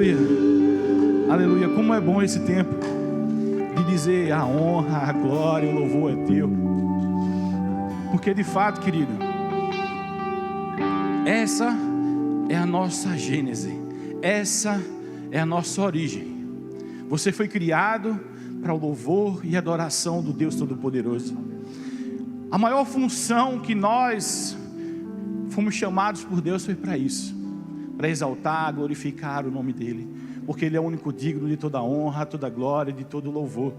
Aleluia. Aleluia. Como é bom esse tempo de dizer a honra, a glória, o louvor é teu. Porque de fato, querido, essa é a nossa gênese. Essa é a nossa origem. Você foi criado para o louvor e adoração do Deus Todo-Poderoso. A maior função que nós fomos chamados por Deus foi para isso, para exaltar, glorificar o nome dEle, porque Ele é o único digno de toda honra, toda glória, de todo louvor.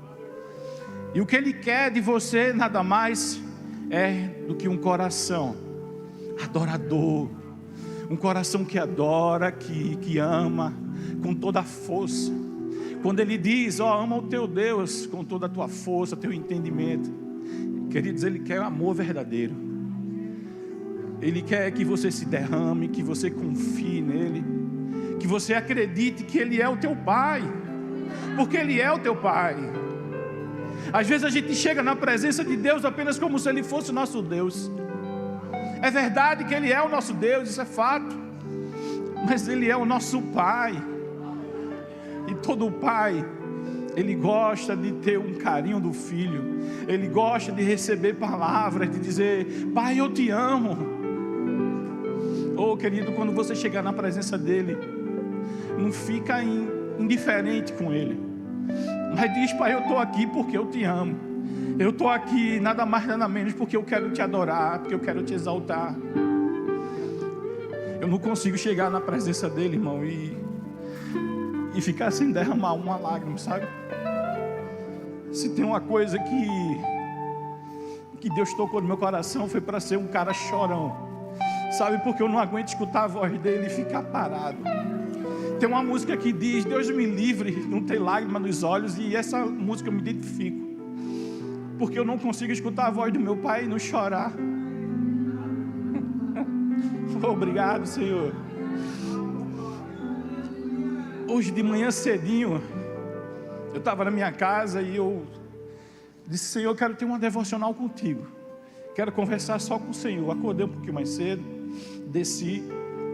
E o que Ele quer de você nada mais é do que um coração adorador, um coração que adora, que ama com toda a força. Quando Ele diz, ama o teu Deus com toda a tua força, teu entendimento, queridos, Ele quer amor verdadeiro. Ele quer que você se derrame, que você confie nele, que você acredite que Ele é o teu Pai, porque Ele é o teu Pai. Às vezes a gente chega na presença de Deus apenas como se Ele fosse o nosso Deus. É verdade que Ele é o nosso Deus, isso é fato, mas Ele é o nosso Pai. E todo pai, ele gosta de ter um carinho do filho. Ele gosta de receber palavras, de dizer, Pai, eu te amo. Oh, querido, quando você chegar na presença dele, não fica indiferente com ele, mas diz, Pai, eu estou aqui porque eu te amo. Eu estou aqui nada mais nada menos porque eu quero te adorar, porque eu quero te exaltar. Eu não consigo chegar na presença dele, irmão, e ficar sem derramar uma lágrima, sabe? Se tem uma coisa que Deus tocou no meu coração, foi para ser um cara chorão, sabe? Porque eu não aguento escutar a voz dele e ficar parado. Tem uma música que diz, Deus me livre, não ter lágrima nos olhos, e essa música eu me identifico, porque eu não consigo escutar a voz do meu pai e não chorar. Obrigado, Senhor. Hoje de manhã cedinho, eu estava na minha casa e eu disse, Senhor, eu quero ter uma devocional contigo, quero conversar só com o Senhor. Acordei um pouquinho mais cedo, desci,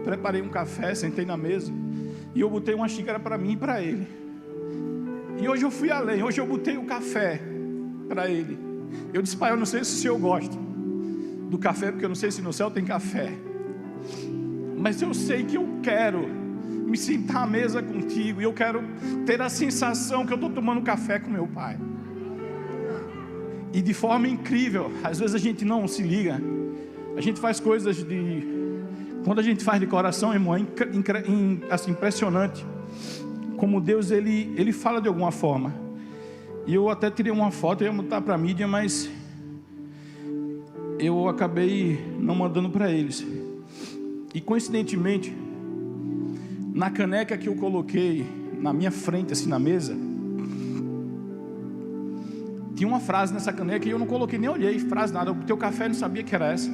preparei um café, sentei na mesa e eu botei uma xícara para mim e para ele. E hoje eu fui além, hoje eu botei o café para ele. Eu disse, Pai, eu não sei se o Senhor gosta do café, porque eu não sei se no céu tem café, mas eu sei que eu quero me sentar à mesa contigo, e eu quero ter a sensação que eu estou tomando café com meu pai. E de forma incrível, às vezes a gente não se liga, a gente faz coisas quando a gente faz de coração, irmão, assim, impressionante como Deus ele fala de alguma forma. E eu até tirei uma foto, eu ia botar para a mídia, mas eu acabei não mandando para eles. E coincidentemente, na caneca que eu coloquei na minha frente, assim na mesa, tinha uma frase nessa caneca e eu não coloquei, nem olhei frase nada. Eu botei o café e não sabia que era essa.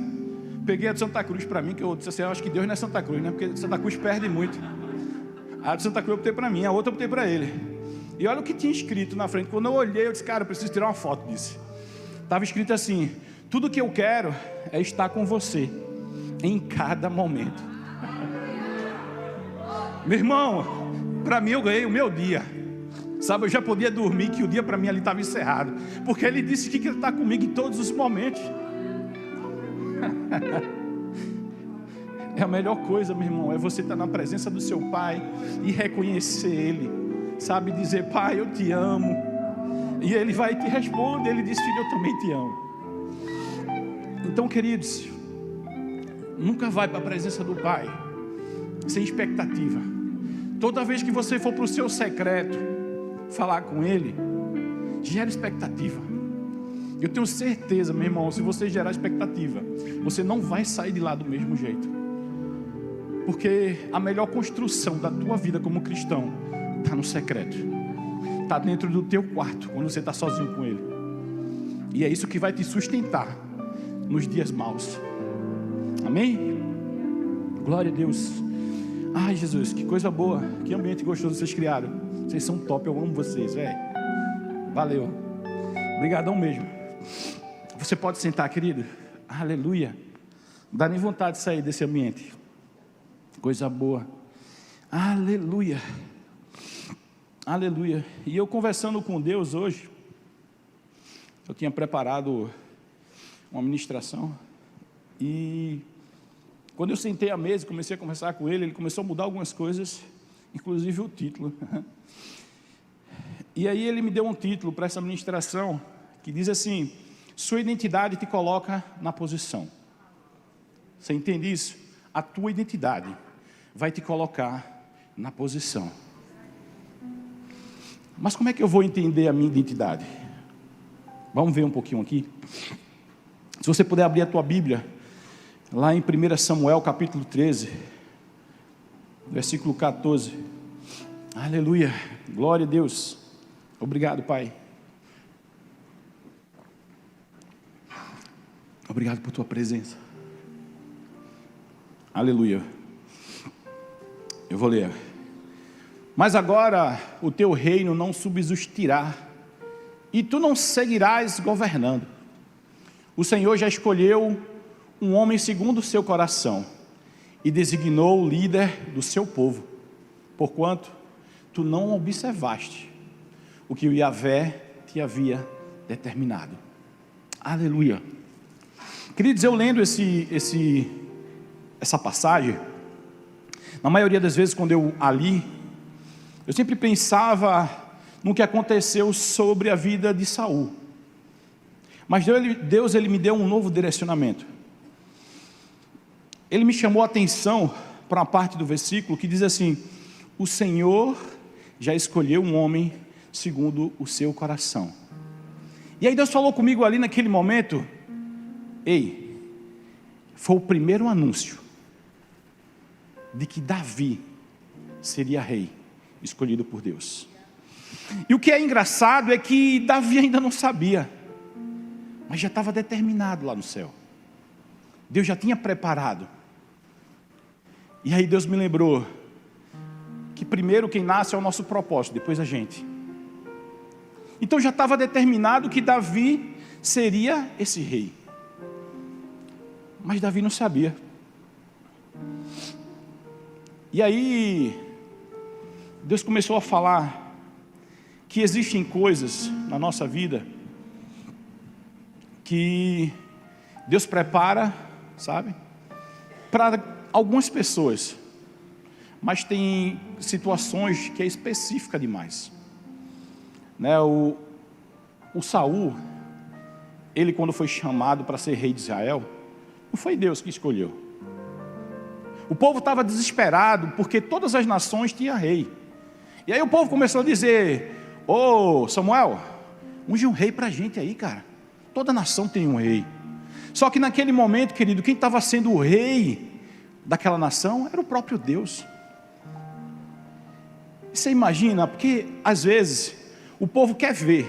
Peguei a de Santa Cruz para mim, que eu disse assim, eu acho que Deus não é Santa Cruz, né? Porque Santa Cruz perde muito. A de Santa Cruz eu botei para mim, a outra eu botei para ele. E olha o que tinha escrito na frente. Quando eu olhei, eu disse, cara, eu preciso tirar uma foto disso. Estava escrito assim, tudo que eu quero é estar com você em cada momento. Meu irmão, para mim eu ganhei o meu dia, sabe? Eu já podia dormir, que o dia para mim ali estava encerrado, porque ele disse que ele está comigo em todos os momentos. É a melhor coisa, meu irmão, é você estar na presença do seu pai e reconhecer ele, sabe? Dizer, Pai, eu te amo, e ele vai te responder. Ele diz, filho, eu também te amo. Então, queridos, nunca vai para a presença do pai sem expectativa. Toda vez que você for para o seu secreto falar com ele, gera expectativa. Eu tenho certeza, meu irmão, se você gerar expectativa, você não vai sair de lá do mesmo jeito, porque a melhor construção da tua vida como cristão está no secreto, está dentro do teu quarto, quando você está sozinho com ele. E é isso que vai te sustentar nos dias maus. Amém? Glória a Deus. Ai, Jesus, que coisa boa, que ambiente gostoso vocês criaram. Vocês são top, eu amo vocês, velho. Valeu, obrigadão mesmo. Você pode sentar, querido. Aleluia. Não dá nem vontade de sair desse ambiente. Coisa boa. Aleluia. Aleluia. E eu conversando com Deus hoje, eu tinha preparado uma ministração, e quando eu sentei à mesa e comecei a conversar com ele, ele começou a mudar algumas coisas, inclusive o título. E aí ele me deu um título para essa ministração, que diz assim: sua identidade te coloca na posição. Você entende isso? A tua identidade vai te colocar na posição. Mas como é que eu vou entender a minha identidade? Vamos ver um pouquinho aqui. Se você puder abrir a tua Bíblia, lá em 1 Samuel capítulo 13, versículo 14. Aleluia, glória a Deus. Obrigado, Pai. Obrigado por tua presença. Aleluia. Eu vou ler. Mas agora o teu reino não subsistirá, e tu não seguirás governando. O Senhor já escolheu um homem segundo o seu coração, e designou o líder do seu povo, porquanto tu não observaste o que o Yahvé te havia determinado. Aleluia. Queridos, eu lendo essa passagem, na maioria das vezes quando eu a li, eu sempre pensava no que aconteceu sobre a vida de Saul. Mas Deus ele me deu um novo direcionamento. Ele me chamou a atenção para uma parte do versículo que diz assim: o Senhor já escolheu um homem segundo o seu coração. E aí Deus falou comigo ali naquele momento: ei, foi o primeiro anúncio de que Davi seria rei, escolhido por Deus. E o que é engraçado é que Davi ainda não sabia, mas já estava determinado lá no céu. Deus já tinha preparado. E aí Deus me lembrou que primeiro quem nasce é o nosso propósito, depois a gente. Então já estava determinado que Davi seria esse rei. Mas Davi não sabia. E aí Deus começou a falar que existem coisas na nossa vida que Deus prepara, sabe, para algumas pessoas, mas tem situações que é específica demais, né? O Saul, ele quando foi chamado para ser rei de Israel, não foi Deus que escolheu. O povo estava desesperado porque todas as nações tinham rei. E aí o povo começou a dizer: ô Samuel, unge um rei para a gente aí, cara. Toda nação tem um rei. Só que naquele momento, querido, quem estava sendo o rei daquela nação era o próprio Deus. Você imagina, porque às vezes o povo quer ver,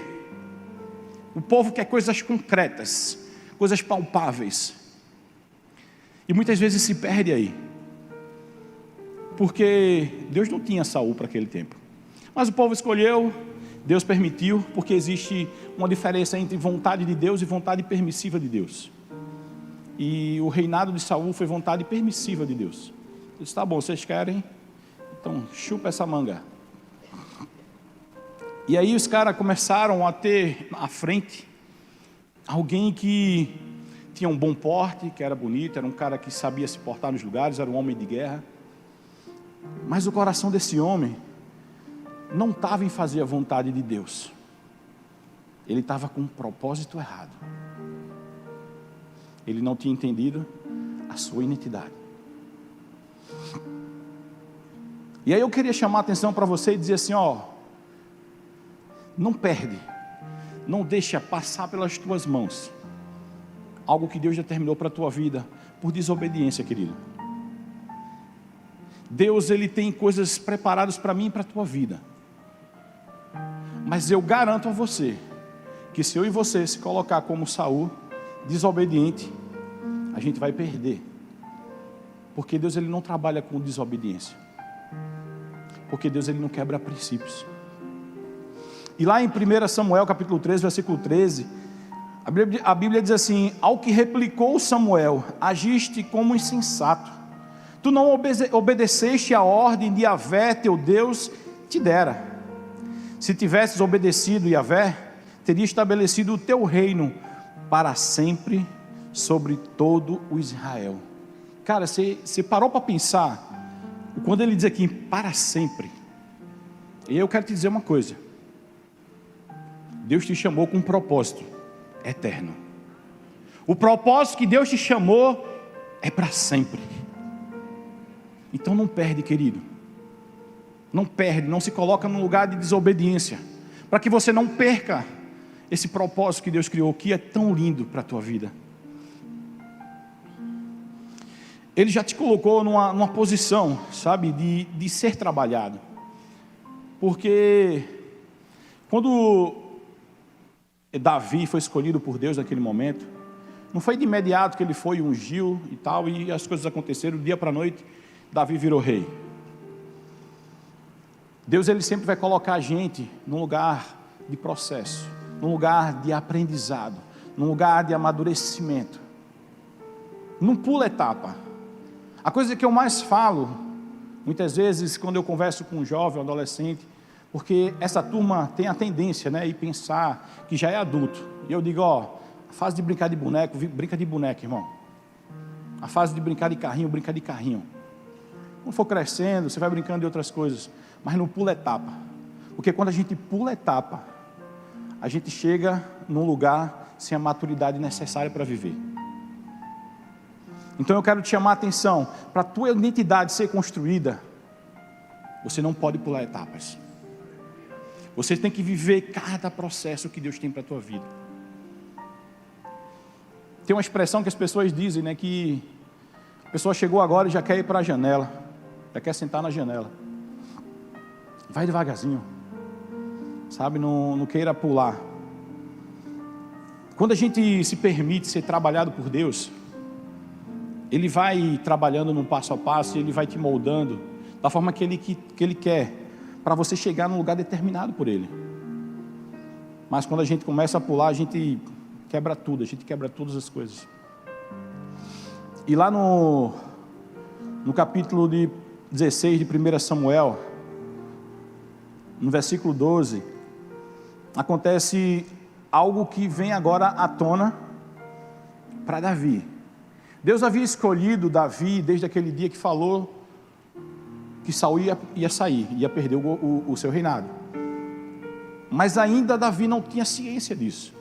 o povo quer coisas concretas, coisas palpáveis, e muitas vezes se perde aí, porque Deus não tinha Saul para aquele tempo, mas o povo escolheu, Deus permitiu, porque existe uma diferença entre vontade de Deus e vontade permissiva de Deus. E o reinado de Saul foi vontade permissiva de Deus. Ele disse: tá bom, vocês querem? Então chupa essa manga. E aí os caras começaram a ter à frente alguém que tinha um bom porte, que era bonito, era um cara que sabia se portar nos lugares, era um homem de guerra. Mas o coração desse homem não estava em fazer a vontade de Deus. Ele estava com um propósito errado. Ele não tinha entendido a sua identidade. E aí eu queria chamar a atenção para você e dizer assim: ó, não perde, não deixa passar pelas tuas mãos algo que Deus determinou para a tua vida por desobediência, querido. Deus, Ele tem coisas preparadas para mim e para a tua vida, mas eu garanto a você que se eu e você se colocar como Saul, desobediente, a gente vai perder, porque Deus ele não trabalha com desobediência, porque Deus ele não quebra princípios. E lá em 1 Samuel capítulo 13, versículo 13, a Bíblia diz assim: ao que replicou Samuel, agiste como insensato, tu não obedeceste a ordem de Yahvé teu Deus te dera, Se tivesses obedecido Yahvé, teria estabelecido o teu reino para sempre sobre todo o Israel. Cara, você parou para pensar, quando ele diz aqui, para sempre, e eu quero te dizer uma coisa, Deus te chamou com um propósito eterno. O propósito que Deus te chamou é para sempre. Então não perde, querido. Não perde, não se coloca num lugar de desobediência, para que você não perca esse propósito que Deus criou, que é tão lindo para a tua vida. Ele já te colocou numa posição, sabe, de ser trabalhado. Porque quando Davi foi escolhido por Deus naquele momento, não foi de imediato que ele foi, ungiu e tal, e as coisas aconteceram, do dia para a noite, Davi virou rei. Deus, ele sempre vai colocar a gente num lugar de processo, num lugar de aprendizado, num lugar de amadurecimento. Não pula etapa. A coisa que eu mais falo, muitas vezes, quando eu converso com um jovem, um adolescente, porque essa turma tem a tendência, né, de pensar que já é adulto. E eu digo, a fase de brincar de boneco, brinca de boneco, irmão. A fase de brincar de carrinho, brinca de carrinho. Quando for crescendo, você vai brincando de outras coisas, mas não pula etapa. Porque quando a gente pula etapa, a gente chega num lugar sem a maturidade necessária para viver. Então eu quero te chamar a atenção, para a tua identidade ser construída, você não pode pular etapas. Você tem que viver cada processo que Deus tem para a tua vida. Tem uma expressão que as pessoas dizem, né, que a pessoa chegou agora e já quer ir para a janela, já quer sentar na janela. Vai devagarzinho, sabe, não queira pular. Quando a gente se permite ser trabalhado por Deus, Ele vai trabalhando num passo a passo, Ele vai te moldando da forma que Ele quer, para você chegar num lugar determinado por Ele. Mas quando a gente começa a pular, a gente quebra tudo, a gente quebra todas as coisas. E lá no capítulo 16 de 1 Samuel, no versículo 12, acontece algo que vem agora à tona para Davi. Deus havia escolhido Davi desde aquele dia que falou que Saul ia sair, ia perder o seu reinado. Mas ainda Davi não tinha ciência disso.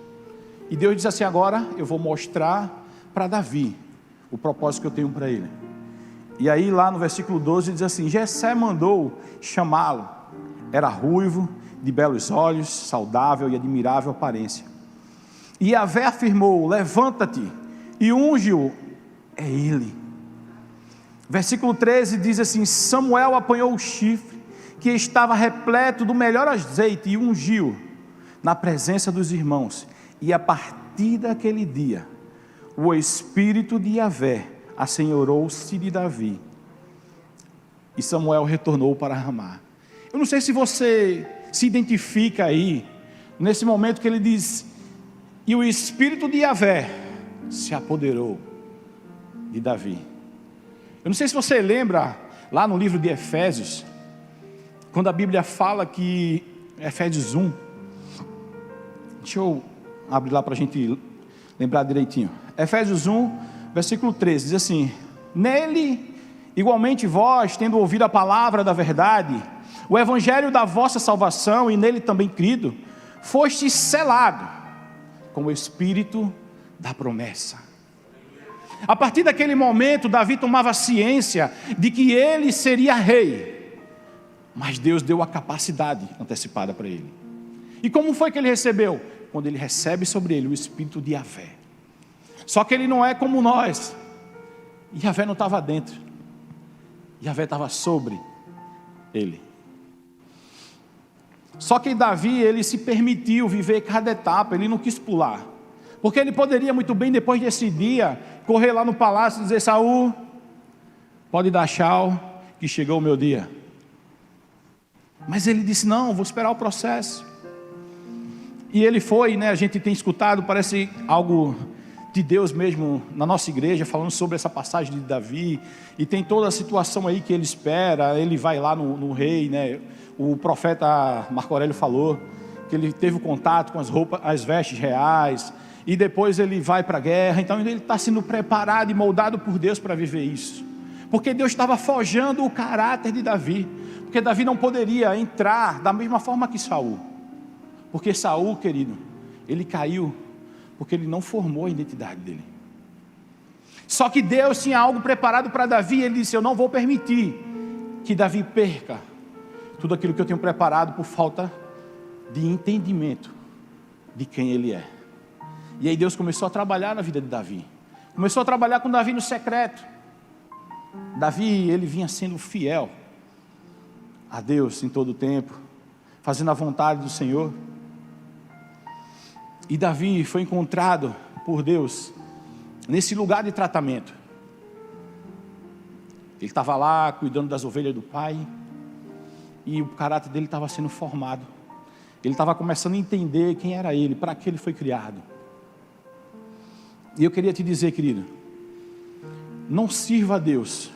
E Deus disse assim, agora eu vou mostrar para Davi o propósito que eu tenho para ele. E aí lá no versículo 12 diz assim, Jessé mandou chamá-lo. Era ruivo, de belos olhos, saudável e admirável aparência. E Yahvé afirmou, levanta-te e unge-o, é ele. Versículo 13 diz assim, Samuel apanhou o chifre, que estava repleto do melhor azeite, e ungiu na presença dos irmãos. E a partir daquele dia, o Espírito de Yahvé assenhorou-se de Davi, e Samuel retornou para Ramá. Eu não sei se você se identifica aí, nesse momento que ele diz, e o Espírito de Yahvé se apoderou de Davi. Eu não sei se você lembra, lá no livro de Efésios, quando a Bíblia fala que, Efésios 1, deixa eu abrir lá para a gente lembrar direitinho. Efésios 1, versículo 13, diz assim, nele, igualmente vós, tendo ouvido a palavra da verdade, o evangelho da vossa salvação, e nele também crido, foste selado com o Espírito da promessa. A partir daquele momento, Davi tomava ciência de que ele seria rei, mas Deus deu a capacidade antecipada para ele. E como foi que ele recebeu? Quando ele recebe sobre ele o Espírito de Yahvé. Só que ele não é como nós. Yahvé não estava dentro, Yahvé estava sobre ele. Só que Davi, ele se permitiu viver cada etapa, ele não quis pular. Porque ele poderia muito bem, depois desse dia, correr lá no palácio e dizer, Saul, pode dar tchau, que chegou o meu dia. Mas ele disse, não, vou esperar o processo. E ele foi, né, a gente tem escutado, parece algo de Deus mesmo na nossa igreja, falando sobre essa passagem de Davi, e tem toda a situação aí que ele espera, ele vai lá no rei, né? O profeta Marco Aurélio falou que ele teve o contato com as vestes reais, e depois ele vai para a guerra. Então ele está sendo preparado e moldado por Deus para viver isso, porque Deus estava forjando o caráter de Davi, porque Davi não poderia entrar da mesma forma que Saul, porque Saul, querido, ele caiu porque ele não formou a identidade dele. Só que Deus tinha algo preparado para Davi. Ele disse: eu não vou permitir que Davi perca tudo aquilo que eu tenho preparado por falta de entendimento de quem ele é. E aí Deus começou a trabalhar na vida de Davi, começou a trabalhar com Davi no secreto. Davi, ele vinha sendo fiel a Deus em todo o tempo, fazendo a vontade do Senhor. E Davi foi encontrado por Deus nesse lugar de tratamento. Ele estava lá cuidando das ovelhas do pai, e o caráter dele estava sendo formado. Ele estava começando a entender quem era ele, para que ele foi criado. E eu queria te dizer, querido, não sirva a Deus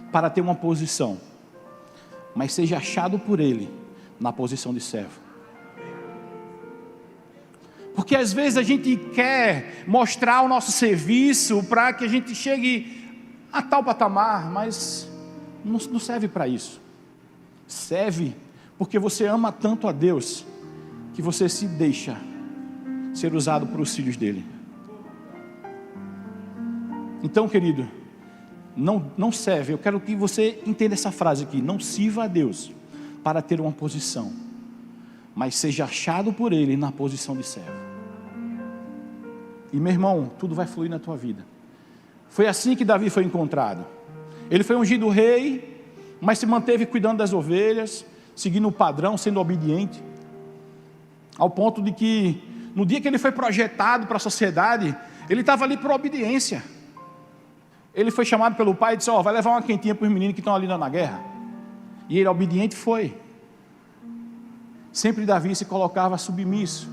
para ter uma posição, mas seja achado por Ele na posição de servo. Porque às vezes a gente quer mostrar o nosso serviço para que a gente chegue a tal patamar, mas não serve para isso. Serve porque você ama tanto a Deus, que você se deixa ser usado por os filhos dele. Então, querido, não serve. Eu quero que você entenda essa frase aqui: não sirva a Deus para ter uma posição, mas seja achado por Ele na posição de servo. E meu irmão, tudo vai fluir na tua vida. Foi assim que Davi foi encontrado. Ele foi ungido rei, mas se manteve cuidando das ovelhas, seguindo o padrão, sendo obediente, ao ponto de que no dia que ele foi projetado para a sociedade, ele estava ali por obediência. Ele foi chamado pelo pai e disse: vai levar uma quentinha para os meninos que estão ali na guerra. E ele, obediente, foi. Sempre Davi se colocava submisso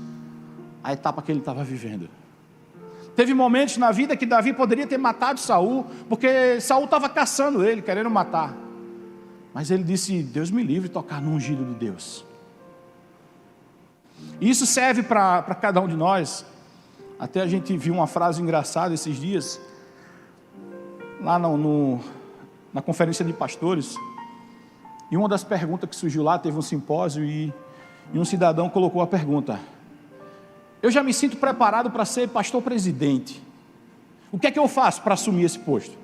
à etapa que ele estava vivendo. Teve momentos na vida que Davi poderia ter matado Saul, porque Saul estava caçando ele, querendo matar. Mas ele disse: Deus me livre de tocar no ungido de Deus. E isso serve para cada um de nós. Até a gente viu uma frase engraçada esses dias, lá na conferência de pastores. E uma das perguntas que surgiu lá, teve um simpósio, e um cidadão colocou a pergunta: eu já me sinto preparado para ser pastor presidente, o que é que eu faço para assumir esse posto?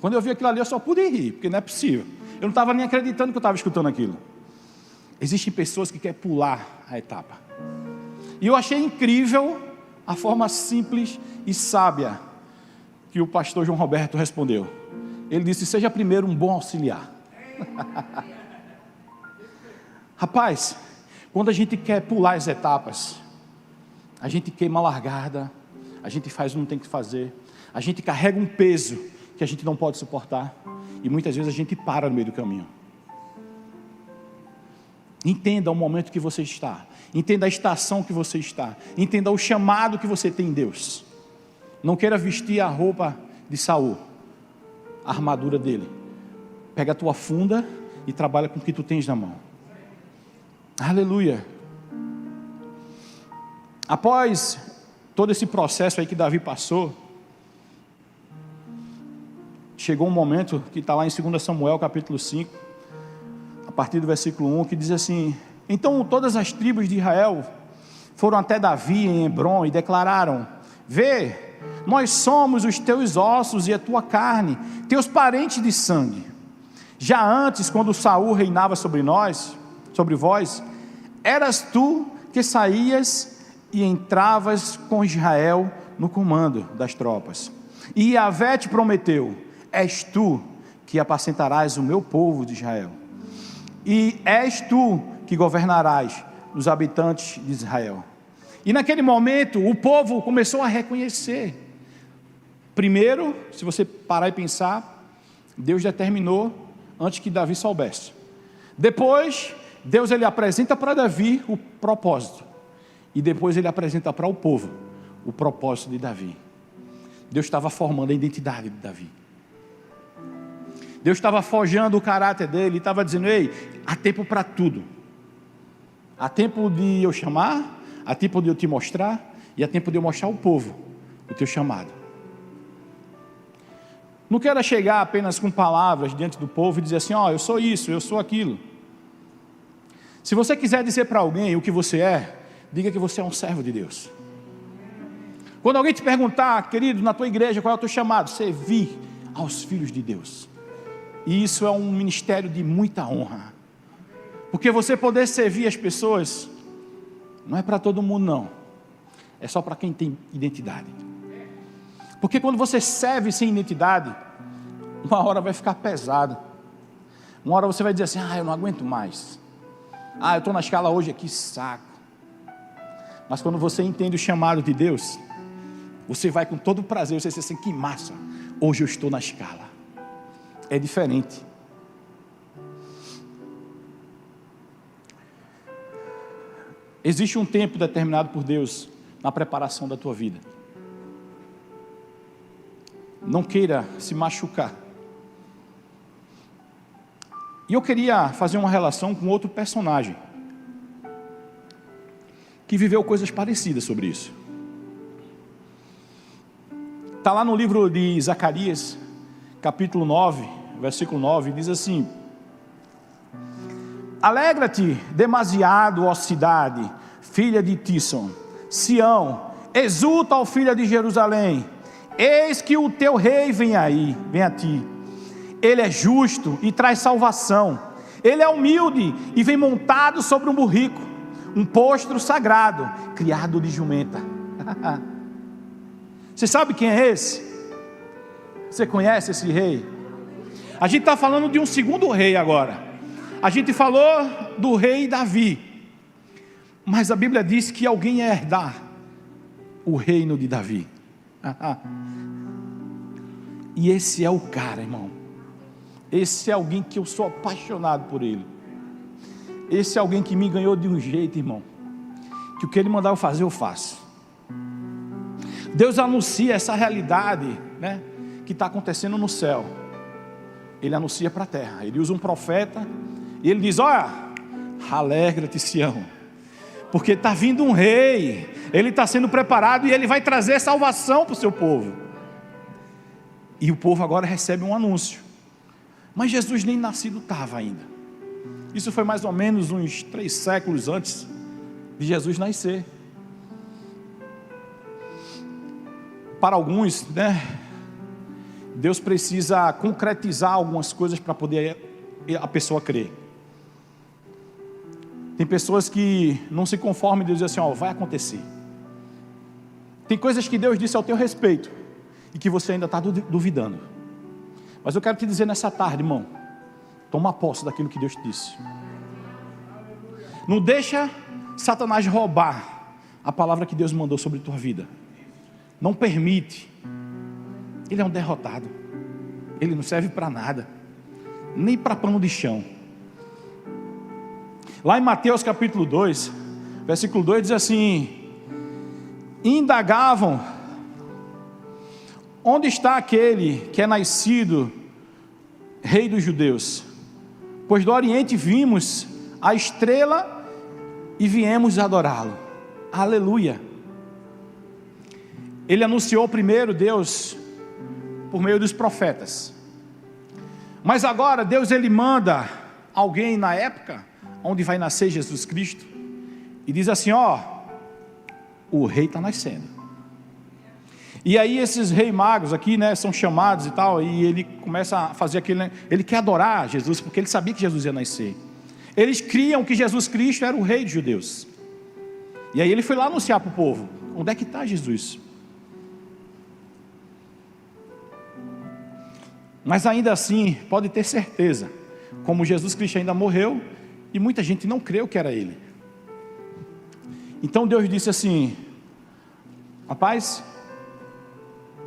Quando eu vi aquilo ali, eu só pude rir, porque não é possível. Eu não estava nem acreditando que eu estava escutando aquilo. Existem pessoas que querem pular a etapa. E eu achei incrível a forma simples e sábia que o pastor João Roberto respondeu. Ele disse: seja primeiro um bom auxiliar. Rapaz, quando a gente quer pular as etapas, a gente queima a largada, a gente faz o que não tem que fazer, a gente carrega um peso que a gente não pode suportar, e muitas vezes a gente para no meio do caminho. Entenda o momento que você está, entenda a estação que você está, entenda o chamado que você tem em Deus. Não queira vestir a roupa de Saul, a armadura dele. Pega a tua funda e trabalha com o que tu tens na mão. Aleluia. Após todo esse processo aí que Davi passou, chegou um momento que está lá em 2 Samuel capítulo 5, a partir do versículo 1, que diz assim: então todas as tribos de Israel foram até Davi em Hebrom e declararam: vê, nós somos os teus ossos e a tua carne, teus parentes de sangue. Já antes, quando Saul reinava sobre nós, sobre vós, eras tu que saías e entravas com Israel no comando das tropas. E Yahvé te prometeu: és tu que apacentarás o meu povo de Israel, e és tu que governarás os habitantes de Israel. E naquele momento o povo começou a reconhecer. Primeiro, se você parar e pensar, Deus determinou antes que Davi soubesse. Depois, Deus ele apresenta para Davi o propósito, e depois ele apresenta para o povo o propósito de Davi. Deus estava formando a identidade de Davi. Deus estava forjando o caráter dele, estava dizendo: ei, há tempo para tudo. Há tempo de eu chamar, há tempo de eu te mostrar, e há tempo de eu mostrar ao povo o teu chamado. Não quero chegar apenas com palavras diante do povo e dizer assim: ó, eu sou isso, eu sou aquilo. Se você quiser dizer para alguém o que você é, diga que você é um servo de Deus. Quando alguém te perguntar: querido, na tua igreja qual é o teu chamado? Servir aos filhos de Deus. E isso é um ministério de muita honra, porque você poder servir as pessoas não é para todo mundo, não. É só para quem tem identidade. Porque quando você serve sem identidade, uma hora vai ficar pesado. Uma hora você vai dizer assim: eu não aguento mais. Eu estou na escala hoje aqui, saco. Mas quando você entende o chamado de Deus, você vai com todo prazer, você diz assim: que massa, hoje eu estou na escala. É diferente. Existe um tempo determinado por Deus na preparação da tua vida. Não queira se machucar. E eu queria fazer uma relação com outro personagem que viveu coisas parecidas sobre isso. Está lá no livro de Zacarias, capítulo 9, versículo 9, diz assim: alegra-te demasiado, ó cidade, filha de Tisson, Sião, exulta, ó filha de Jerusalém, eis que o teu rei vem aí, vem a ti. Ele é justo e traz salvação, ele é humilde e vem montado sobre um burrico, um postro sagrado, criado de jumenta. Você sabe quem é esse? Você conhece esse rei? A gente está falando de um segundo rei agora. A gente falou do rei Davi, mas a Bíblia diz que alguém ia herdar o reino de Davi. E esse é o cara, irmão. Esse é alguém que eu sou apaixonado por ele. Esse é alguém que me ganhou de um jeito, irmão, que o que ele mandar eu fazer, eu faço. Deus anuncia essa realidade, né, que está acontecendo no céu. Ele anuncia para a terra. Ele usa um profeta e ele diz: olha, alegra-te, Sião, porque está vindo um rei, ele está sendo preparado e ele vai trazer salvação para o seu povo. E o povo agora recebe um anúncio. Mas Jesus nem nascido estava ainda. Isso foi mais ou menos uns 3 séculos antes de Jesus nascer. Para alguns, né, Deus precisa concretizar algumas coisas para poder a pessoa crer. Tem pessoas que não se conformam e dizem assim: ó, vai acontecer. Tem coisas que Deus disse ao teu respeito e que você ainda está duvidando. Mas eu quero te dizer nessa tarde, irmão, toma posse daquilo que Deus te disse. Não deixa Satanás roubar a palavra que Deus mandou sobre a tua vida. Não permite. Ele é um derrotado. Ele não serve para nada, nem para pano de chão. Lá em Mateus capítulo 2, versículo 2 diz assim: indagavam: onde está aquele que é nascido rei dos judeus? Pois do Oriente vimos a estrela e viemos adorá-lo. Aleluia. Ele anunciou primeiro, Deus, por meio dos profetas. Mas agora Deus, ele manda alguém na época onde vai nascer Jesus Cristo e diz assim: ó, o rei está nascendo. E aí esses reis magos aqui, né, são chamados e tal, e ele começa a fazer aquele, né, ele quer adorar Jesus, porque ele sabia que Jesus ia nascer. Eles criam que Jesus Cristo era o rei dos judeus. E aí ele foi lá anunciar para o povo: onde é que está Jesus? Mas ainda assim, pode ter certeza, como Jesus Cristo ainda morreu, e muita gente não creu que era ele. Então Deus disse assim: rapaz,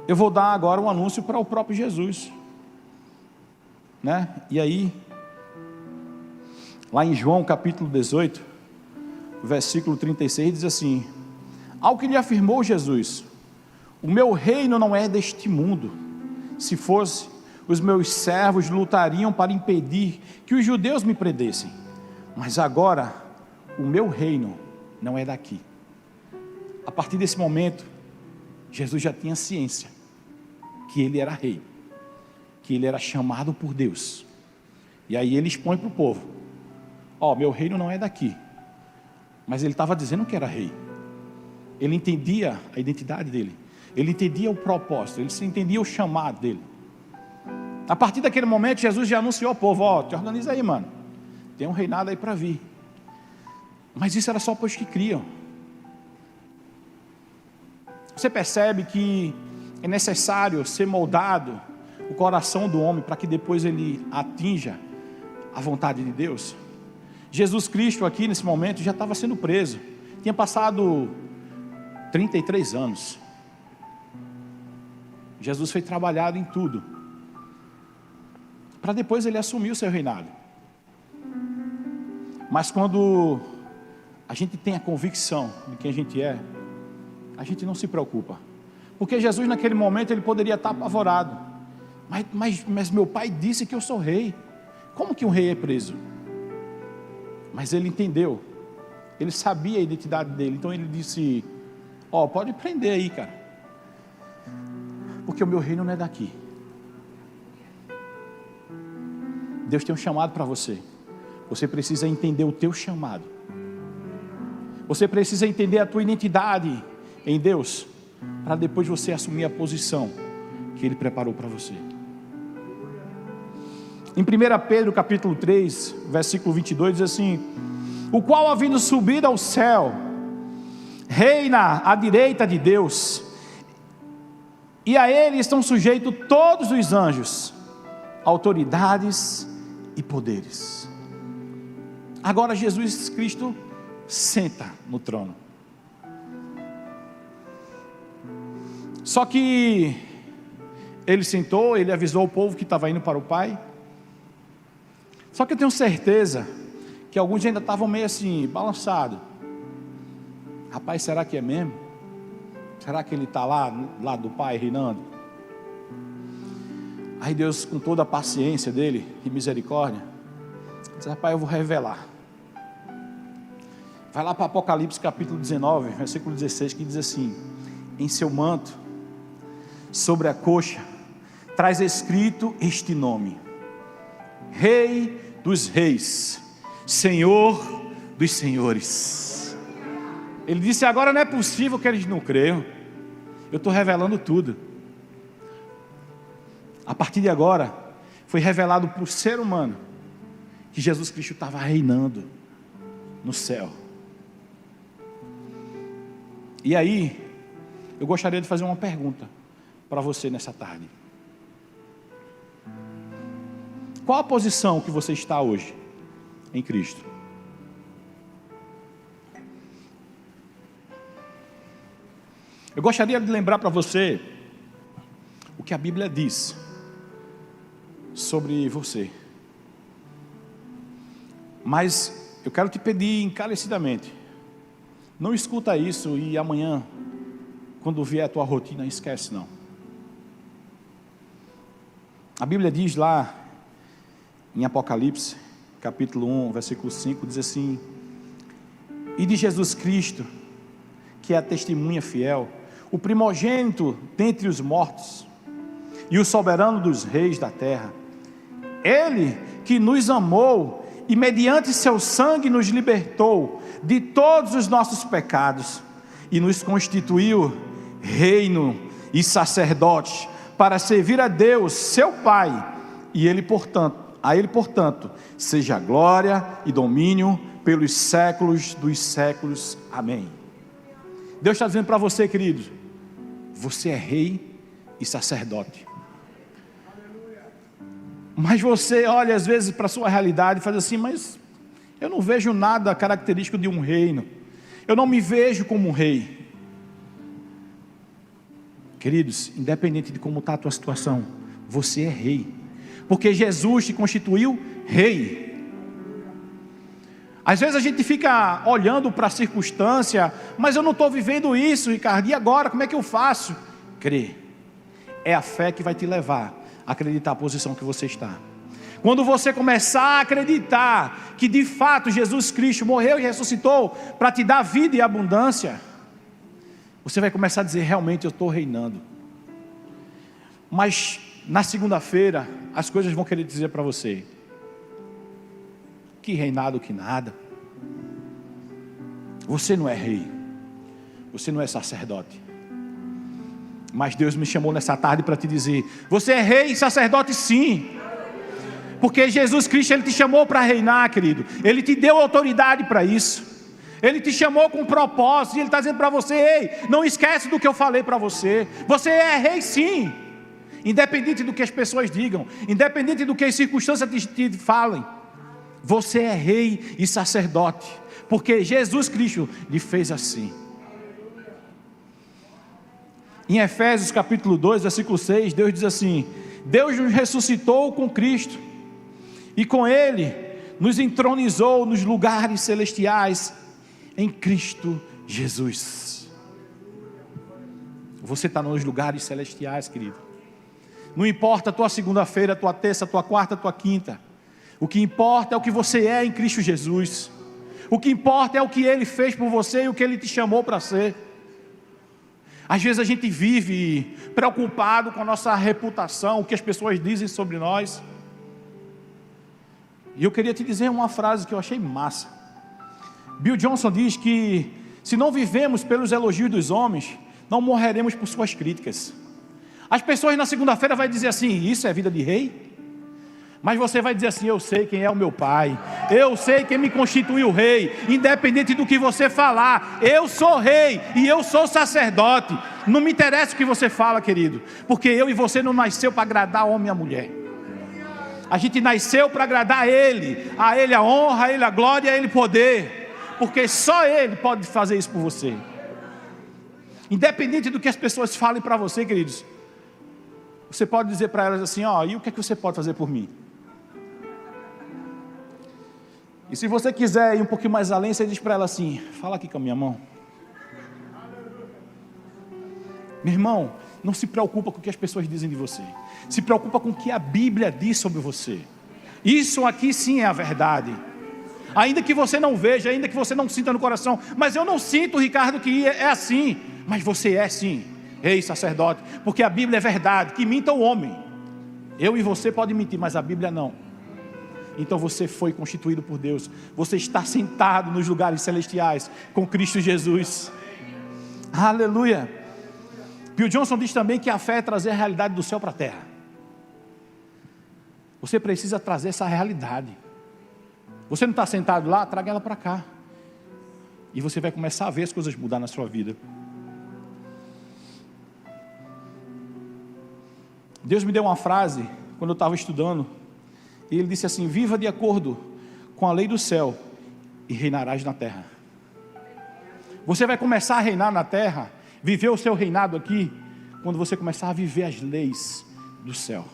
eu vou dar agora um anúncio para o próprio Jesus, né? E aí, lá em João capítulo 18, versículo 36, diz assim: ao que lhe afirmou Jesus: O meu reino não é deste mundo. Se fosse, os meus servos lutariam para impedir que os judeus me prendessem. Mas agora, o meu reino não é daqui. A partir desse momento, Jesus já tinha ciência que ele era rei, que ele era chamado por Deus. E aí ele expõe para o povo: meu reino não é daqui. Mas ele estava dizendo que era rei. Ele entendia a identidade dele, ele entendia o propósito, ele entendia o chamado dele. A partir daquele momento, Jesus já anunciou ao povo: te organiza aí, mano, tem um reinado aí para vir. Mas isso era só para os que criam. Você percebe que é necessário ser moldado o coração do homem para que depois ele atinja a vontade de Deus. Jesus Cristo aqui nesse momento já estava sendo preso. Tinha passado 33 anos. Jesus foi trabalhado em tudo, para depois ele assumir o seu reinado. Mas quando a gente tem a convicção de quem a gente não se preocupa. Porque Jesus naquele momento ele poderia estar apavorado. Mas meu pai disse que eu sou rei. Como que um rei é preso? Mas ele entendeu. Ele sabia a identidade dele. Então ele disse: pode prender aí, cara. Porque o meu reino não é daqui. Deus tem um chamado para você. Você precisa entender o teu chamado. Você precisa entender a tua identidade em Deus, para depois você assumir a posição que Ele preparou para você. Em 1 Pedro capítulo 3, versículo 22, diz assim: o qual, havendo subido ao céu, reina à direita de Deus, e a Ele estão sujeitos todos os anjos, autoridades e poderes. Agora Jesus Cristo senta no trono. Só que ele sentou, ele avisou o povo que estava indo para o Pai. Só que eu tenho certeza que alguns ainda estavam meio assim, balançados. Rapaz, será que é mesmo? Será que ele está lá do Pai reinando? Aí Deus, com toda a paciência dele e misericórdia, disse: rapaz, eu vou revelar. Vai lá para Apocalipse capítulo 19, versículo 16, que diz assim: em seu manto, sobre a coxa, traz escrito este nome: Rei dos Reis, Senhor dos Senhores. Ele disse: agora não é possível que eles não creiam. Eu estou revelando tudo. A partir de agora, foi revelado para o ser humano que Jesus Cristo estava reinando no céu. E aí, eu gostaria de fazer uma pergunta para você nessa tarde. Qual a posição que você está hoje em Cristo? Eu gostaria de lembrar para você o que a Bíblia diz sobre você. Mas eu quero te pedir encarecidamente: não escuta isso e amanhã, quando vier a tua rotina, esquece não. A Bíblia diz lá em Apocalipse, capítulo 1, versículo 5, diz assim: e de Jesus Cristo, que é a testemunha fiel, o primogênito dentre os mortos, e o soberano dos reis da terra, Ele que nos amou, e mediante seu sangue nos libertou de todos os nossos pecados, e nos constituiu reino e sacerdote, para servir a Deus, seu Pai, e a Ele, portanto, seja glória e domínio pelos séculos dos séculos. Amém. Deus está dizendo para você, querido: você é rei e sacerdote. Mas você olha às vezes para a sua realidade e faz assim: mas eu não vejo nada característico de um reino, eu não me vejo como um rei. Queridos, independente de como está a tua situação, você é rei, porque Jesus te constituiu rei. Às vezes a gente fica olhando para a circunstância: mas eu não estou vivendo isso, Ricardo, e agora, como é que eu faço? Crê. É a fé que vai te levar a acreditar a posição que você está. Quando você começar a acreditar que de fato Jesus Cristo morreu e ressuscitou para te dar vida e abundância, você vai começar a dizer: realmente eu estou reinando. Mas na segunda-feira as coisas vão querer dizer para você: que reinado, que nada. Você não é rei, você não é sacerdote. Mas Deus me chamou nessa tarde para te dizer: você é rei e sacerdote sim. Porque Jesus Cristo, Ele te chamou para reinar, querido. Ele te deu autoridade para isso. Ele te chamou com um propósito. E Ele está dizendo para você: ei, não esquece do que eu falei para você. Você é rei sim. Independente do que as pessoas digam, independente do que as circunstâncias te falem, você é rei e sacerdote. Porque Jesus Cristo lhe fez assim. Em Efésios capítulo 2, versículo 6, Deus diz assim: Deus nos ressuscitou com Cristo, e com Ele nos entronizou nos lugares celestiais em Cristo Jesus. Você está nos lugares celestiais, querido. Não importa a tua segunda-feira, a tua terça, a tua quarta, a tua quinta. O que importa é o que você é em Cristo Jesus. O que importa é o que Ele fez por você e o que Ele te chamou para ser. Às vezes a gente vive preocupado com a nossa reputação, o que as pessoas dizem sobre nós. E eu queria te dizer uma frase que eu achei massa. Bill Johnson diz que se não vivemos pelos elogios dos homens, não morreremos por suas críticas. As pessoas na segunda-feira vão dizer assim: isso é vida de rei? Mas você vai dizer assim: eu sei quem é o meu pai, eu sei quem me constituiu rei. Independente do que você falar, eu sou rei e eu sou sacerdote. Não me interessa o que você fala, querido, porque eu e você não nasceu para agradar homem e mulher. A gente nasceu para agradar a Ele a honra, a Ele a glória, a Ele poder, porque só Ele pode fazer isso por você. Independente do que as pessoas falem para você, queridos, você pode dizer para elas assim: ó, e o que é que você pode fazer por mim? E se você quiser ir um pouquinho mais além, você diz para ela assim: fala aqui com a minha mão. Meu irmão, não se preocupa com o que as pessoas dizem de você. Se preocupa com o que a Bíblia diz sobre você. Isso aqui sim é a verdade. Ainda que você não veja, ainda que você não sinta no coração: mas eu não sinto, Ricardo, que é assim. Mas você é sim, rei, sacerdote. Porque a Bíblia é verdade. Que minta o homem. Eu e você podem mentir, mas a Bíblia não. Então você foi constituído por Deus. Você está sentado nos lugares celestiais com Cristo Jesus. Aleluia. Bill Johnson diz também que a fé é trazer a realidade do céu para a terra. Você precisa trazer essa realidade. Você não está sentado lá? Traga ela para cá. E você vai começar a ver as coisas mudar na sua vida. Deus me deu uma frase quando eu estava estudando. E Ele disse assim: viva de acordo com a lei do céu e reinarás na terra. Você vai começar a reinar na terra, viver o seu reinado aqui, quando você começar a viver as leis do céu.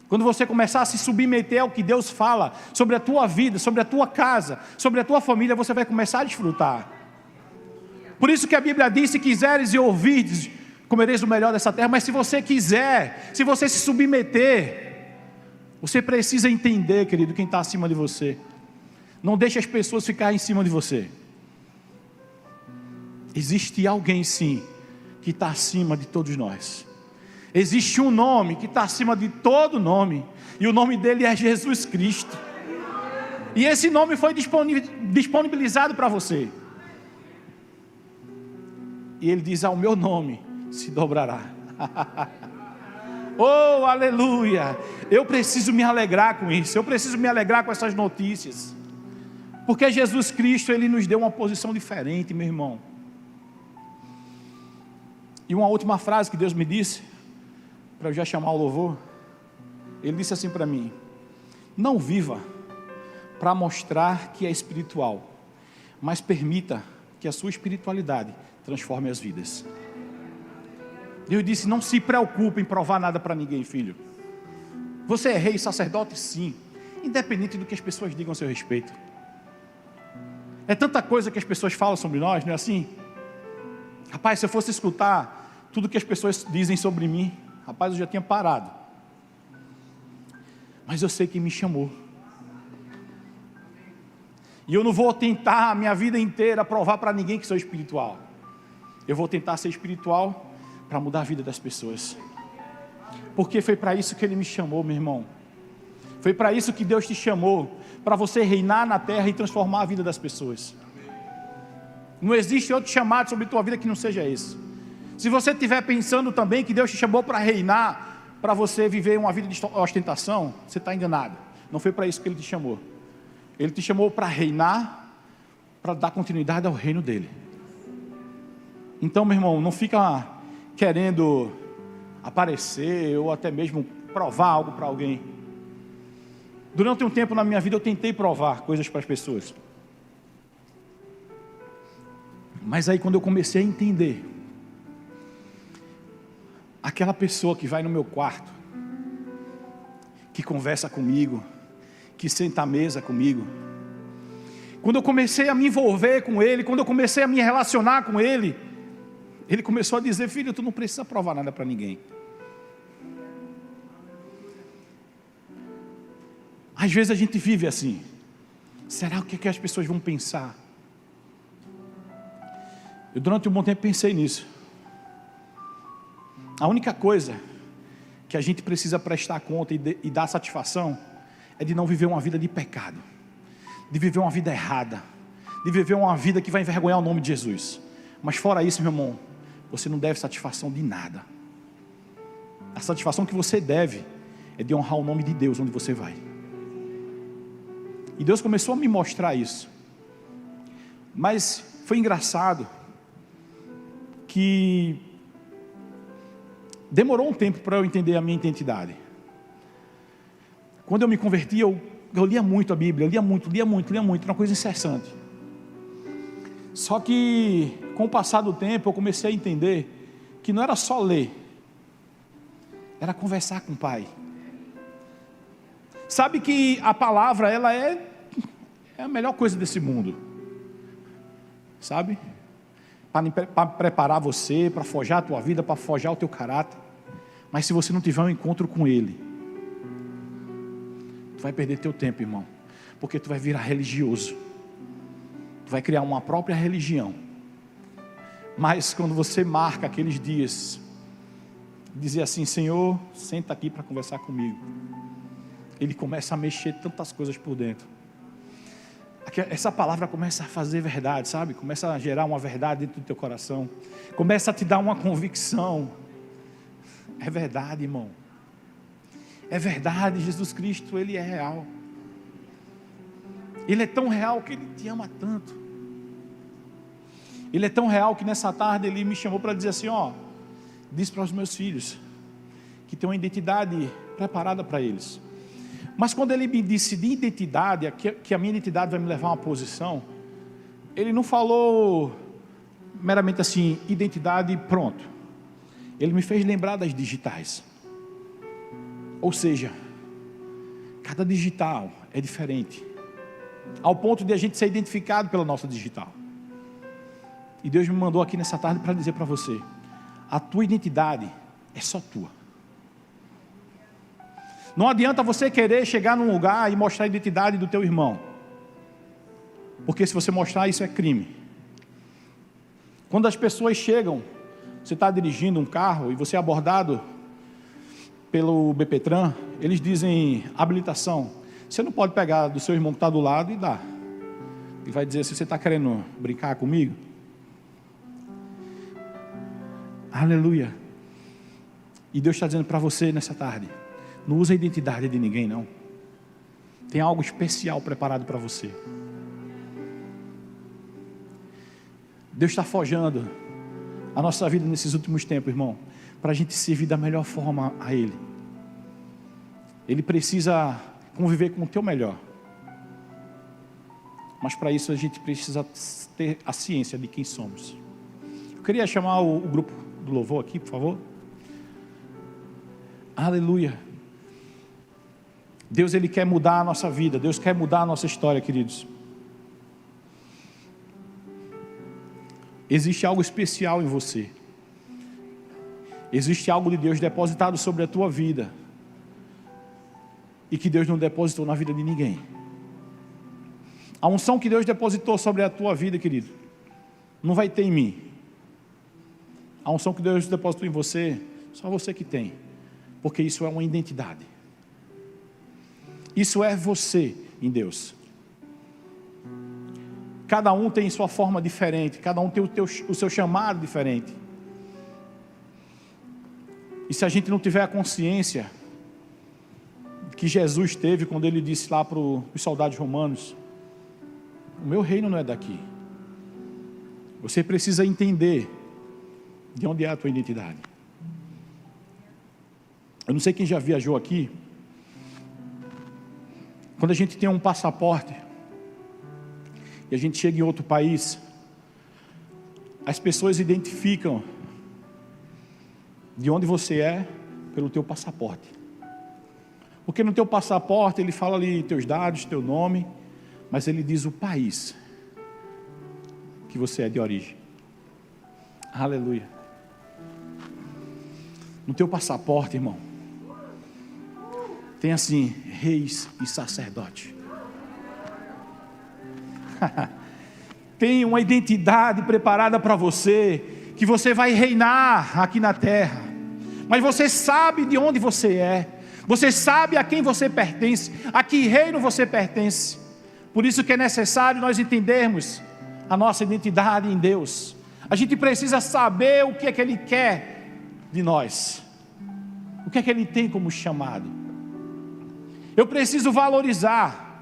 Quando você começar a se submeter ao que Deus fala sobre a tua vida, sobre a tua casa, sobre a tua família, você vai começar a desfrutar. Por isso que a Bíblia diz: se quiseres e ouvirdes, comereis o melhor dessa terra. Mas se você quiser, se você se submeter, você precisa entender, querido, quem está acima de você. Não deixe as pessoas ficarem em cima de você. Existe alguém sim, que está acima de todos nós. Existe um nome que está acima de todo nome, e o nome dele é Jesus Cristo. E esse nome foi disponibilizado para você. E ele diz: ao meu nome se dobrará. Oh, aleluia! Eu preciso me alegrar com isso. Eu preciso me alegrar com essas notícias. Porque Jesus Cristo, Ele nos deu uma posição diferente, meu irmão. E uma última frase que Deus me disse, para eu já chamar o louvor. Ele disse assim para mim: não viva para mostrar que é espiritual, mas permita que a sua espiritualidade transforme as vidas. Deus disse: não se preocupe em provar nada para ninguém, filho. Você é rei e sacerdote, sim, independente do que as pessoas digam a seu respeito. É tanta coisa que as pessoas falam sobre nós, não é assim? Rapaz, se eu fosse escutar tudo que as pessoas dizem sobre mim. Rapaz, eu já tinha parado. Mas eu sei quem me chamou. E eu não vou tentar a minha vida inteira provar para ninguém que sou espiritual. Eu vou tentar ser espiritual para mudar a vida das pessoas. Porque foi para isso que Ele me chamou, meu irmão. Foi para isso que Deus te chamou, para você reinar na terra e transformar a vida das pessoas. Não existe outro chamado sobre a tua vida que não seja esse. Se você estiver pensando também que Deus te chamou para reinar, para você viver uma vida de ostentação, você está enganado. Não foi para isso que Ele te chamou. Ele te chamou para reinar, para dar continuidade ao reino dEle. Então, meu irmão, não fica querendo aparecer ou até mesmo provar algo para alguém. Durante um tempo na minha vida eu tentei provar coisas para as pessoas. Mas aí quando eu comecei a entender, aquela pessoa que vai no meu quarto, que conversa comigo, que senta à mesa comigo, quando eu comecei a me envolver com ele, quando eu comecei a me relacionar com ele, ele começou a dizer: filho, tu não precisa provar nada para ninguém. Às vezes a gente vive assim. Será o que as pessoas vão pensar? Eu durante um bom tempo pensei nisso. A única coisa que a gente precisa prestar conta e dar satisfação é de não viver uma vida de pecado, de viver uma vida errada, de viver uma vida que vai envergonhar o nome de Jesus. Mas fora isso, meu irmão, você não deve satisfação de nada. A satisfação que você deve é de honrar o nome de Deus onde você vai. E Deus começou a me mostrar isso. Mas foi engraçado que demorou um tempo para eu entender a minha identidade. Quando eu me converti, eu lia muito a Bíblia, eu lia muito, era uma coisa incessante. Só que com o passar do tempo eu comecei a entender que não era só ler, era conversar com o Pai. Sabe que a palavra, ela é a melhor coisa desse mundo, sabe? Para preparar você, para forjar a tua vida, para forjar o teu caráter. Mas se você não tiver um encontro com Ele, tu vai perder teu tempo, irmão, porque tu vai virar religioso, tu vai criar uma própria religião. Mas quando você marca aqueles dias, dizer assim: Senhor, senta aqui para conversar comigo, Ele começa a mexer tantas coisas por dentro. Essa palavra começa a fazer verdade, sabe? Começa a gerar uma verdade dentro do teu coração. Começa a te dar uma convicção. É verdade, irmão. É verdade, Jesus Cristo, Ele é real. Ele é tão real que Ele te ama tanto. Ele é tão real que nessa tarde Ele me chamou para dizer assim: ó, diz para os meus filhos que tem uma identidade preparada para eles. Mas quando Ele me disse de identidade, que a minha identidade vai me levar a uma posição, Ele não falou meramente assim, identidade e pronto. Ele me fez lembrar das digitais. Ou seja, cada digital é diferente, ao ponto de a gente ser identificado pela nossa digital. E Deus me mandou aqui nessa tarde para dizer para você: a tua identidade é só tua. Não adianta você querer chegar num lugar e mostrar a identidade do teu irmão, porque se você mostrar, isso é crime. Quando as pessoas chegam, você está dirigindo um carro e você é abordado pelo BPTran, eles dizem habilitação. Você não pode pegar do seu irmão que está do lado e dar. Ele vai dizer: se você está querendo brincar comigo. Aleluia. E Deus está dizendo para você nessa tarde: não usa a identidade de ninguém, não. Tem algo especial preparado para você. Deus está forjando a nossa vida nesses últimos tempos, irmão, para a gente servir da melhor forma a Ele. Ele precisa conviver com o teu melhor. Mas para isso a gente precisa ter a ciência de quem somos. Eu queria chamar o grupo do louvor aqui, por favor. Aleluia. Deus, Ele quer mudar a nossa vida. Deus quer mudar a nossa história, queridos. Existe algo especial em você. Existe algo de Deus depositado sobre a tua vida e que Deus não depositou na vida de ninguém. A unção que Deus depositou sobre a tua vida, querido, não vai ter em mim. A unção que Deus depositou em você, só você que tem, porque isso é uma identidade. Isso é você em Deus. Cada um tem sua forma diferente, cada um tem o seu chamado diferente. E se a gente não tiver a consciência que Jesus teve quando ele disse lá para os soldados romanos: o meu reino não é daqui. Você precisa entender de onde é a tua identidade. Eu não sei quem já viajou aqui. Quando a gente tem um passaporte e a gente chega em outro país, as pessoas identificam de onde você é pelo teu passaporte. Porque no teu passaporte ele fala ali teus dados, teu nome, mas ele diz o país que você é de origem. Aleluia. No teu passaporte, irmão, tem assim, reis e sacerdote. Tem uma identidade preparada para você, que você vai reinar aqui na terra. Mas você sabe de onde você é. Você sabe a quem você pertence, a que reino você pertence. Por isso que é necessário nós entendermos a nossa identidade em Deus. A gente precisa saber o que é que Ele quer de nós. O que é que Ele tem como chamado. Eu preciso valorizar.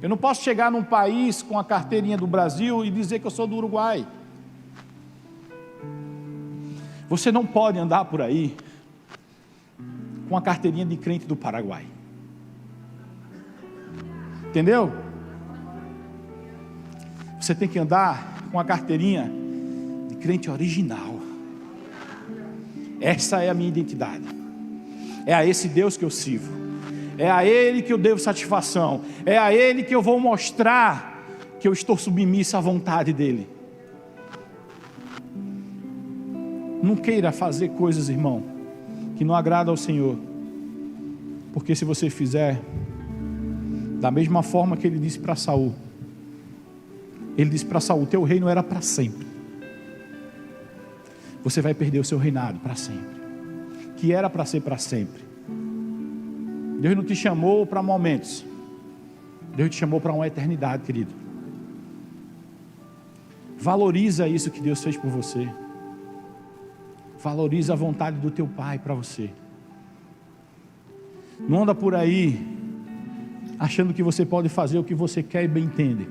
Eu não posso chegar num país com a carteirinha do Brasil e dizer que eu sou do Uruguai. Você não pode andar por aí com a carteirinha de crente do Paraguai. Entendeu? Você tem que andar com a carteirinha de crente original. Essa é a minha identidade. É a esse Deus que eu sirvo. É a Ele que eu devo satisfação. É a Ele que eu vou mostrar que eu estou submisso à vontade dEle. Não queira fazer coisas, irmão, que não agradam ao Senhor. Porque se você fizer da mesma forma que Ele disse para Saul, Ele disse para Saul: teu reino era para sempre. Você vai perder o seu reinado para sempre, que era para ser para sempre. Deus não te chamou para momentos, Deus te chamou para uma eternidade, querido. Valoriza isso que Deus fez por você. Valoriza a vontade do teu Pai para você. Não anda por aí achando que você pode fazer o que você quer e bem entende.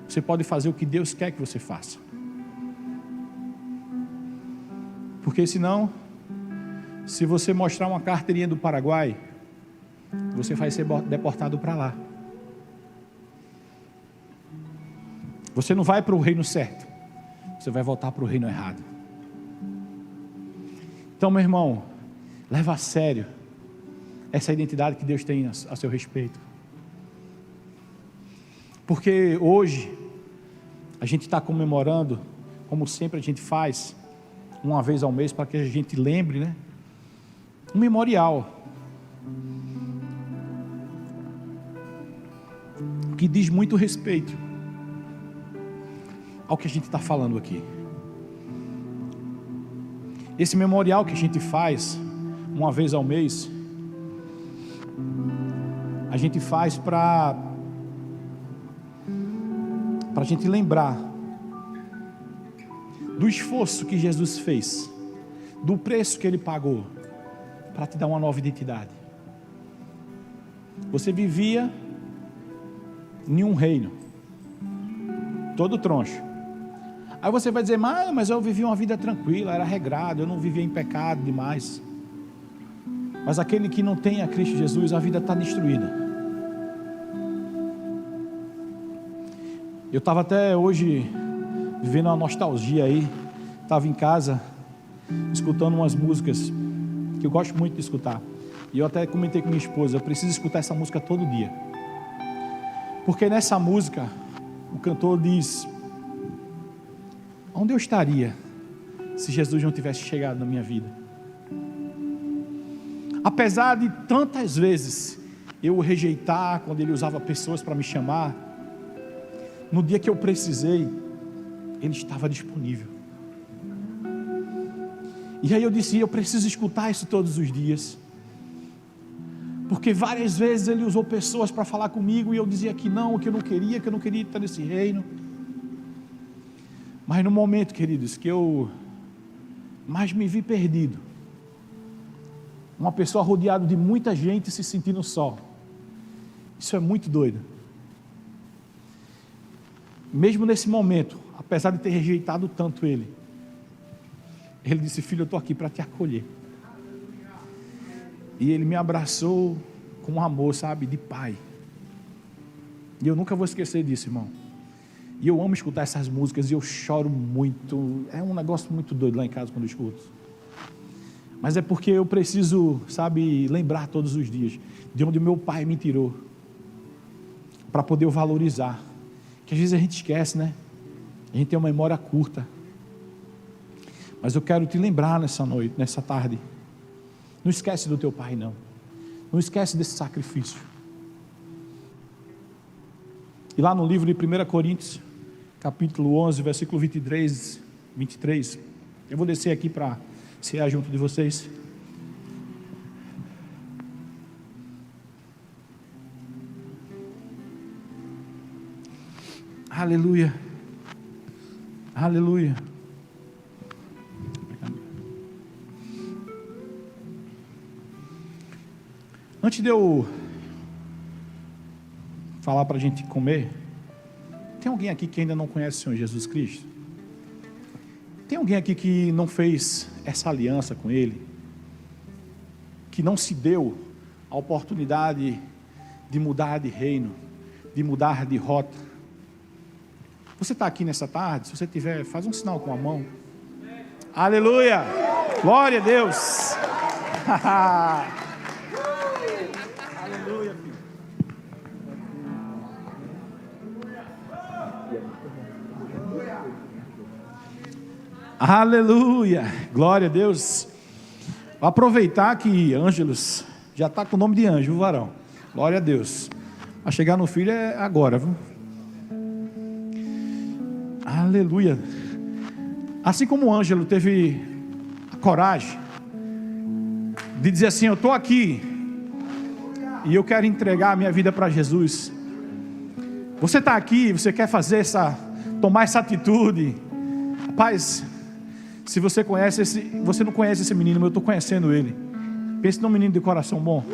Você pode fazer o que Deus quer que você faça. Porque senão, se você mostrar uma carteirinha do Paraguai, você vai ser deportado para lá. Você não vai para o reino certo, você vai voltar para o reino errado. Então, meu irmão, leva a sério essa identidade que Deus tem a seu respeito. Porque hoje a gente está comemorando, como sempre a gente faz, uma vez ao mês, para que a gente lembre, né? Um memorial que diz muito respeito ao que a gente está falando aqui. Esse memorial que a gente faz uma vez ao mês, a gente faz para a gente lembrar do esforço que Jesus fez, do preço que Ele pagou para te dar uma nova identidade. Você vivia em um reino todo troncho. Aí você vai dizer: mas eu vivi uma vida tranquila, era regrado, eu não vivia em pecado demais. Mas aquele que não tem a Cristo Jesus, a vida está destruída. Eu estava até hoje vivendo uma nostalgia aí. Estava em casa escutando umas músicas que eu gosto muito de escutar. E eu até comentei com minha esposa: eu preciso escutar essa música todo dia. Porque nessa música o cantor diz: onde eu estaria se Jesus não tivesse chegado na minha vida. Apesar de tantas vezes eu o rejeitar, quando Ele usava pessoas para me chamar, no dia que eu precisei, Ele estava disponível. E aí eu disse, eu preciso escutar isso todos os dias, porque várias vezes Ele usou pessoas para falar comigo, e eu dizia que eu não queria estar nesse reino. Mas no momento, queridos, que eu mais me vi perdido, uma pessoa rodeada de muita gente se sentindo só, isso é muito doido. Mesmo nesse momento, apesar de ter rejeitado tanto Ele disse, filho, eu estou aqui para te acolher. E Ele me abraçou com um amor, sabe, de pai. E eu nunca vou esquecer disso, irmão. E eu amo escutar essas músicas, e eu choro muito. É um negócio muito doido lá em casa quando eu escuto. Mas é porque eu preciso, sabe, lembrar todos os dias de onde o meu pai me tirou, para poder o valorizar. Que às vezes a gente esquece, né? A gente tem uma memória curta. Mas eu quero te lembrar nessa noite, nessa tarde. Não esquece do teu pai, não. Não esquece desse sacrifício. E lá no livro de 1 Coríntios, capítulo 11, versículo 23, eu vou descer aqui para cear junto de vocês. Aleluia. Aleluia. Antes de eu falar para a gente comer, tem alguém aqui que ainda não conhece o Senhor Jesus Cristo? Tem alguém aqui que não fez essa aliança com Ele? Que não se deu a oportunidade de mudar de reino, de mudar de rota? Você está aqui nessa tarde? Se você tiver, faz um sinal com a mão. Aleluia! Glória a Deus! Aleluia, filho. Aleluia! Glória a Deus! Vou aproveitar que Ângelos já está com o nome de anjo, o varão. Glória a Deus. Vai chegar no filho é agora, viu? Aleluia. Assim como o Ângelo teve a coragem de dizer assim, eu estou aqui e eu quero entregar a minha vida para Jesus. Você está aqui, você quer tomar essa atitude. Rapaz, se você você não conhece esse menino, mas eu estou conhecendo ele. Pense num menino de coração bom.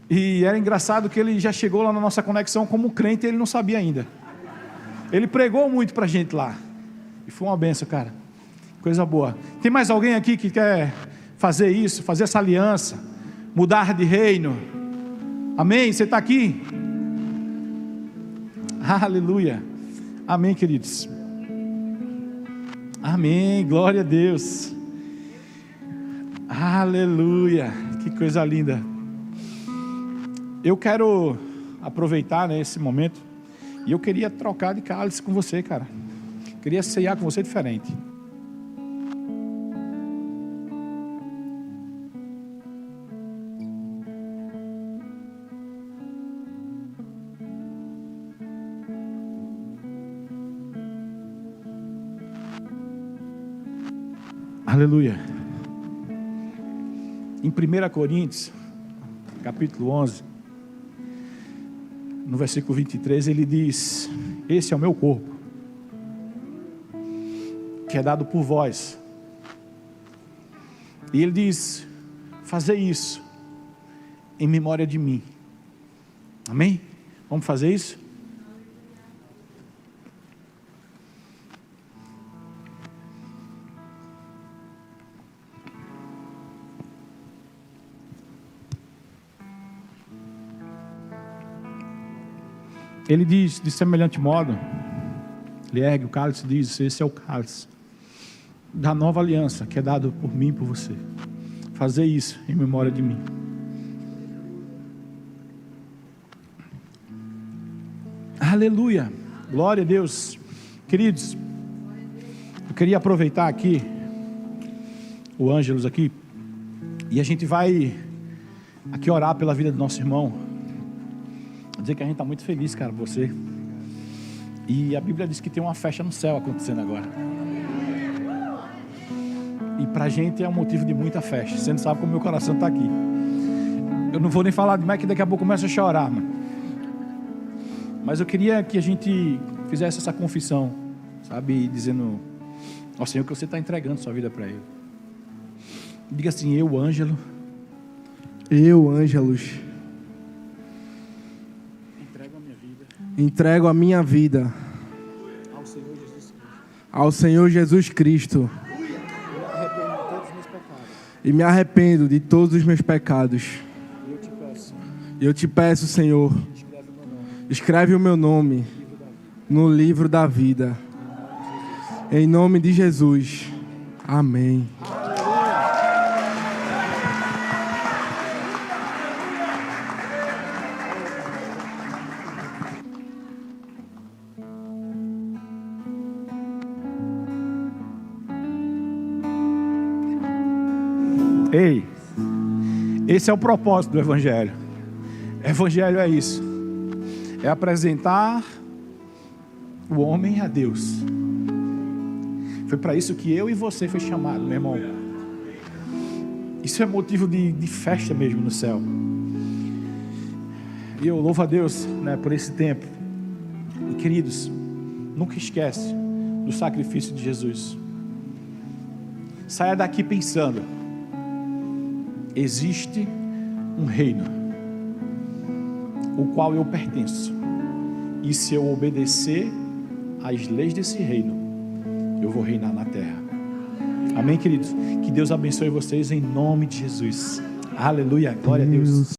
E era engraçado que ele já chegou lá na nossa conexão como crente e ele não sabia ainda. Ele pregou muito pra gente lá. E foi uma benção, cara. Coisa boa. Tem mais alguém aqui que quer fazer isso, fazer essa aliança, mudar de reino? Amém? Você está aqui? Aleluia. Amém, queridos. Amém. Glória a Deus. Aleluia. Que coisa linda. Eu quero aproveitar, né, esse momento. E eu queria trocar de cálice com você, cara. Queria ceiar com você diferente. Aleluia. Em 1 Coríntios, capítulo 11, no versículo 23, ele diz: esse é o meu corpo, que é dado por vós. E ele diz: fazei isso em memória de mim. Amém? Vamos fazer isso? Ele diz de semelhante modo, ele ergue o cálice e diz: esse é o cálice da nova aliança, que é dado por mim e por você. Fazer isso em memória de mim. Aleluia, glória a Deus. Queridos, Eu queria aproveitar aqui o Ângelos aqui e a gente vai aqui orar pela vida do nosso irmão. Dizer que a gente está muito feliz, cara, por você. E a Bíblia diz que tem uma festa no céu acontecendo agora. E pra gente é um motivo de muita festa. Você não sabe como meu coração está aqui. Eu não vou nem falar demais que daqui a pouco começa a chorar, mano. Mas eu queria que a gente fizesse essa confissão, sabe? Dizendo ao Senhor que você está entregando sua vida para Ele. Diga assim: eu, Ângelo. Eu, Ângelos. Entrego a minha vida ao Senhor Jesus Cristo. E me arrependo de todos os meus pecados. E eu te peço, Senhor, escreve o meu nome no livro da vida. Em nome de Jesus. Amém. Ei, esse é o propósito do Evangelho. Evangelho é isso. É apresentar o homem a Deus. Foi para isso que eu e você foi chamado, meu irmão. Isso é motivo de festa mesmo no céu. E eu louvo a Deus, né, por esse tempo. E queridos, nunca esquece do sacrifício de Jesus. Saia daqui pensando: existe um reino, o qual eu pertenço. E se eu obedecer às leis desse reino, eu vou reinar na terra. Amém, queridos? Que Deus abençoe vocês em nome de Jesus. Aleluia, glória a Deus.